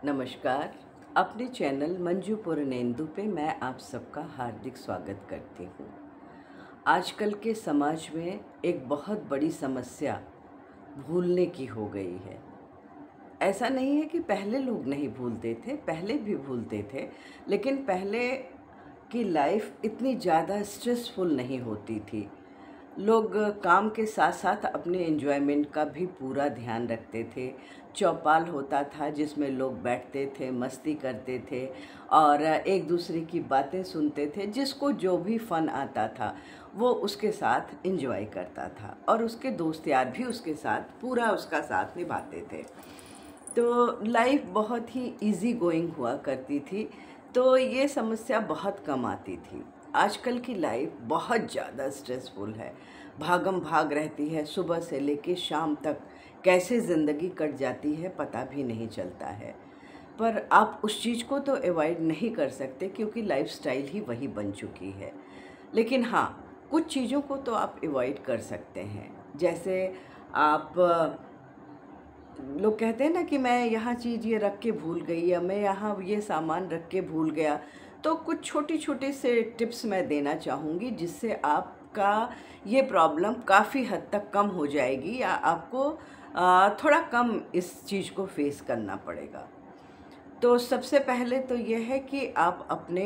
नमस्कार। अपने चैनल मंजू पूर्णेंदु पे मैं आप सबका हार्दिक स्वागत करती हूँ। आजकल के समाज में एक बहुत बड़ी समस्या भूलने की हो गई है। ऐसा नहीं है कि पहले लोग नहीं भूलते थे, पहले भी भूलते थे, लेकिन पहले की लाइफ इतनी ज़्यादा स्ट्रेसफुल नहीं होती थी। लोग काम के साथ साथ अपने एंजॉयमेंट का भी पूरा ध्यान रखते थे। चौपाल होता था जिसमें लोग बैठते थे, मस्ती करते थे और एक दूसरे की बातें सुनते थे। जिसको जो भी फ़न आता था वो उसके साथ एंजॉय करता था और उसके दोस्त यार भी उसके साथ पूरा उसका साथ निभाते थे। तो लाइफ बहुत ही इजी गोइंग हुआ करती थी, तो ये समस्या बहुत कम आती थी। आजकल की लाइफ बहुत ज़्यादा स्ट्रेसफुल है, भागम भाग रहती है, सुबह से लेके शाम तक कैसे ज़िंदगी कट जाती है पता भी नहीं चलता है। पर आप उस चीज़ को तो अवॉइड नहीं कर सकते क्योंकि लाइफस्टाइल ही वही बन चुकी है। लेकिन हाँ, कुछ चीज़ों को तो आप अवॉइड कर सकते हैं। जैसे आप लोग कहते हैं ना कि मैं यहाँ चीज़ ये रख के भूल गई या मैं यहाँ ये सामान रख के भूल गया। तो कुछ छोटे छोटे से टिप्स मैं देना चाहूँगी जिससे आपका ये प्रॉब्लम काफ़ी हद तक कम हो जाएगी या आपको थोड़ा कम इस चीज़ को फेस करना पड़ेगा। तो सबसे पहले तो ये है कि आप अपने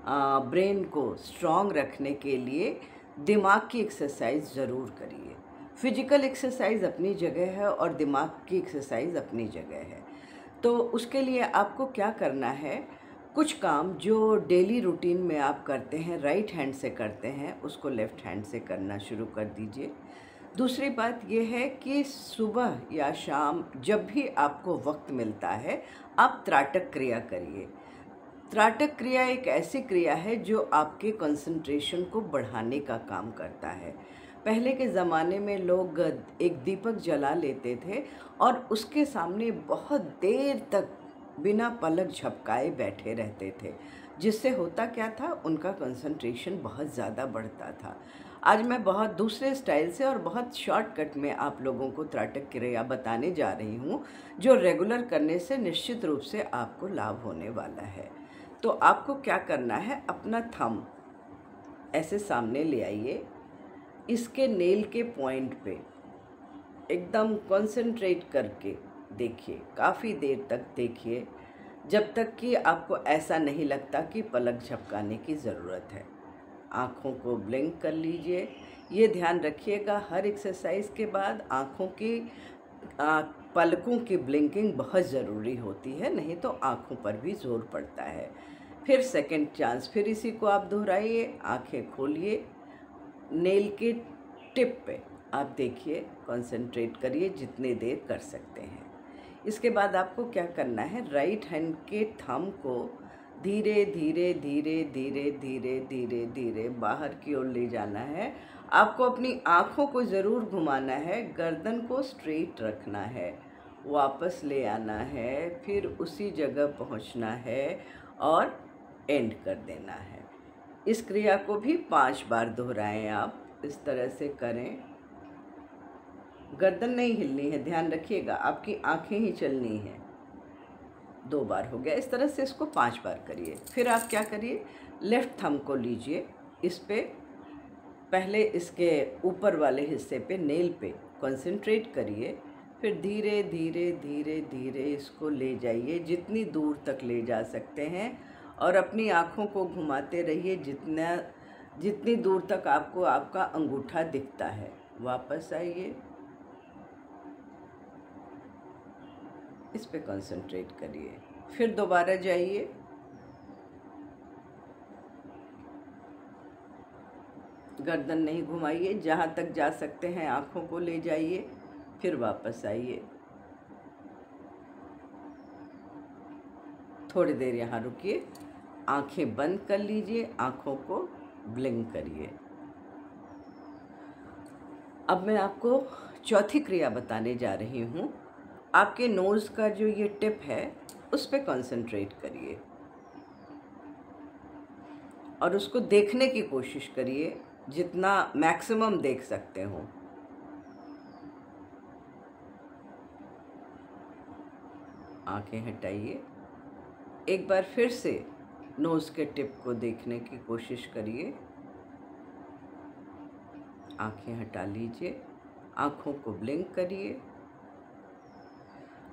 ब्रेन को स्ट्रॉन्ग रखने के लिए दिमाग की एक्सरसाइज ज़रूर करिए। फिजिकल एक्सरसाइज अपनी जगह है और दिमाग की एक्सरसाइज अपनी जगह है। तो उसके लिए आपको क्या करना है, कुछ काम जो डेली रूटीन में आप करते हैं, राइट हैंड से करते हैं, उसको लेफ़्ट हैंड से करना शुरू कर दीजिए। दूसरी बात ये है कि सुबह या शाम जब भी आपको वक्त मिलता है, आप त्राटक क्रिया करिए। त्राटक क्रिया एक ऐसी क्रिया है जो आपके कंसंट्रेशन को बढ़ाने का काम करता है। पहले के ज़माने में लोग एक दीपक जला लेते थे और उसके सामने बहुत देर तक बिना पलक झपकाए बैठे रहते थे, जिससे होता क्या था, उनका कंसंट्रेशन बहुत ज़्यादा बढ़ता था। आज मैं बहुत दूसरे स्टाइल से और बहुत शॉर्टकट में आप लोगों को त्राटक क्रिया बताने जा रही हूँ, जो रेगुलर करने से निश्चित रूप से आपको लाभ होने वाला है। तो आपको क्या करना है, अपना थंब ऐसे सामने ले आइए, इसके नेल के पॉइंट पे एकदम कंसंट्रेट करके देखिए, काफ़ी देर तक देखिए, जब तक कि आपको ऐसा नहीं लगता कि पलक झपकाने की ज़रूरत है। आँखों को ब्लिंक कर लीजिए। ये ध्यान रखिएगा, हर एक्सरसाइज के बाद आँखों की आ, पलकों की ब्लिंकिंग बहुत ज़रूरी होती है, नहीं तो आँखों पर भी ज़ोर पड़ता है। फिर सेकंड चांस, फिर इसी को आप दोहराइए, आँखें खोलिए, नेल के टिप पे आप देखिए, कंसंट्रेट करिए जितने देर कर सकते हैं। इसके बाद आपको क्या करना है, राइट हैंड के थंब को धीरे धीरे धीरे धीरे धीरे धीरे धीरे बाहर की ओर ले जाना है। आपको अपनी आँखों को ज़रूर घुमाना है, गर्दन को स्ट्रेट रखना है, वापस ले आना है, फिर उसी जगह पहुंचना है और एंड कर देना है। इस क्रिया को भी 5 बार दोहराएं। आप इस तरह से करें। गर्दन नहीं हिलनी है, ध्यान रखिएगा, आपकी आंखें ही चलनी हैं। 2 बार हो गया। इस तरह से इसको 5 बार करिए। फिर आप क्या करिए, लेफ़्ट थंब को लीजिए, इस पे पहले इसके ऊपर वाले हिस्से पे नेल पे कंसंट्रेट करिए, फिर धीरे धीरे धीरे धीरे इसको ले जाइए जितनी दूर तक ले जा सकते हैं और अपनी आँखों को घुमाते रहिए जितनी दूर तक आपको आपका अंगूठा दिखता है। वापस आइए, इस पे कंसंट्रेट करिए, फिर दोबारा जाइए, गर्दन नहीं घुमाइए, जहाँ तक जा सकते हैं आँखों को ले जाइए, फिर वापस आइए। थोड़ी देर यहाँ रुकिए, आँखें बंद कर लीजिए, आँखों को ब्लिंक करिए। अब मैं आपको चौथी क्रिया बताने जा रही हूँ। आपके नोज़ का जो ये टिप है उस पे कंसंट्रेट करिए और उसको देखने की कोशिश करिए, जितना मैक्सिमम देख सकते हो। आँखें हटाइए, एक बार फिर से नोज़ के टिप को देखने की कोशिश करिए। आंखें हटा लीजिए, आँखों को ब्लिंक करिए।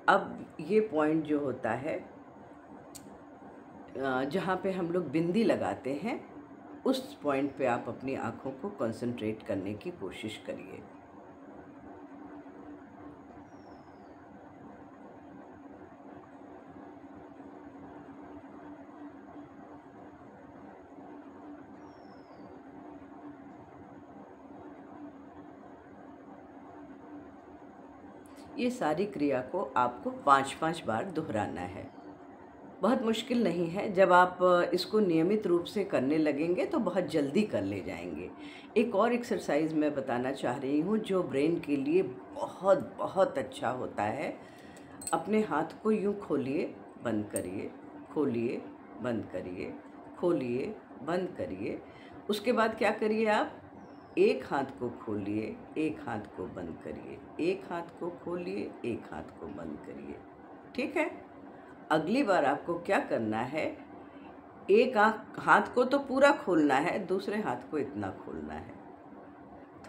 अब ये पॉइंट जो होता है जहाँ पे हम लोग बिंदी लगाते हैं, उस पॉइंट पे आप अपनी आँखों को कंसंट्रेट करने की कोशिश करिए। ये सारी क्रिया को आपको 5-5 बार दोहराना है। बहुत मुश्किल नहीं है, जब आप इसको नियमित रूप से करने लगेंगे तो बहुत जल्दी कर ले जाएंगे। एक और एक्सरसाइज मैं बताना चाह रही हूँ जो ब्रेन के लिए बहुत बहुत अच्छा होता है। अपने हाथ को यूँ खोलिए, बंद करिए, खोलिए, बंद करिए, खोलिए, बंद करिए। उसके बाद क्या करिए आप, एक हाथ को खोलिए, एक हाथ को बंद करिए, एक हाथ को खोलिए, एक हाथ को बंद करिए। ठीक है? अगली बार आपको क्या करना है, एक हाथ को तो पूरा खोलना है, दूसरे हाथ को इतना खोलना है।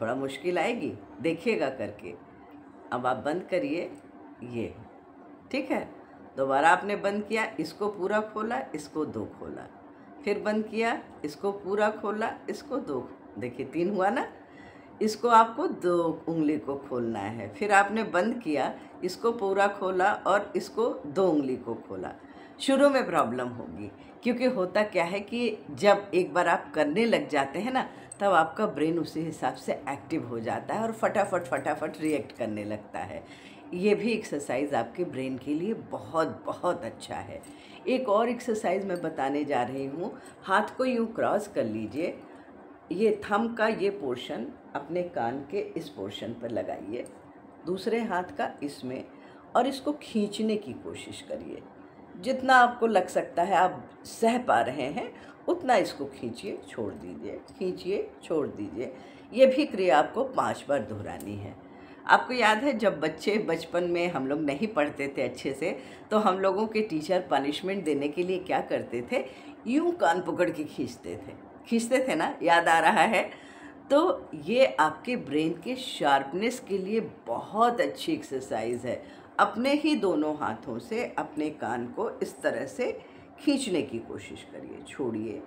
थोड़ा मुश्किल आएगी, देखिएगा करके। अब आप बंद करिए ये। ठीक है? दोबारा आपने बंद किया, इसको पूरा खोला, इसको 2 खोला, फिर बंद किया, इसको पूरा खोला, इसको 2, देखिए 3 हुआ ना। इसको आपको 2 उंगली को खोलना है, फिर आपने बंद किया, इसको पूरा खोला और इसको 2 उंगली को खोला। शुरू में प्रॉब्लम होगी, क्योंकि होता क्या है कि जब एक बार आप करने लग जाते हैं ना, तब आपका ब्रेन उसी हिसाब से एक्टिव हो जाता है और फटाफट रिएक्ट करने लगता है। ये भी एक्सरसाइज आपके ब्रेन के लिए बहुत बहुत अच्छा है। एक और एक्सरसाइज मैं बताने जा रही हूँ। हाथ को यूँ क्रॉस कर लीजिए, ये थंब का ये पोर्शन अपने कान के इस पोर्शन पर लगाइए, दूसरे हाथ का इसमें, और इसको खींचने की कोशिश करिए। जितना आपको लग सकता है, आप सह पा रहे हैं, उतना इसको खींचिए, छोड़ दीजिए, खींचिए, छोड़ दीजिए। ये भी क्रिया आपको 5 बार दोहरानी है। आपको याद है जब बचपन में हम लोग नहीं पढ़ते थे अच्छे से, तो हम लोगों के टीचर पनिशमेंट देने के लिए क्या करते थे, यूँ कान पकड़ के खींचते थे ना, याद आ रहा है? तो ये आपके ब्रेन के शार्पनेस के लिए बहुत अच्छी एक्सरसाइज है। अपने ही दोनों हाथों से अपने कान को इस तरह से खींचने की कोशिश करिए, छोड़िए,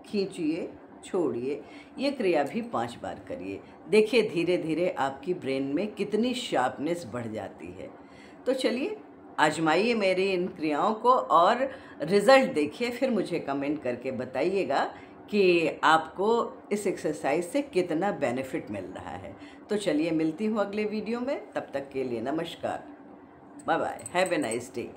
खींचिए, छोड़िए। ये क्रिया भी 5 बार करिए। देखिए धीरे धीरे आपकी ब्रेन में कितनी शार्पनेस बढ़ जाती है। तो चलिए आजमाइए मेरी इन क्रियाओं को और रिज़ल्ट देखिए, फिर मुझे कमेंट करके बताइएगा कि आपको इस एक्सरसाइज से कितना बेनिफिट मिल रहा है। तो चलिए मिलती हूँ अगले वीडियो में, तब तक के लिए नमस्कार, bye bye, have a nice day.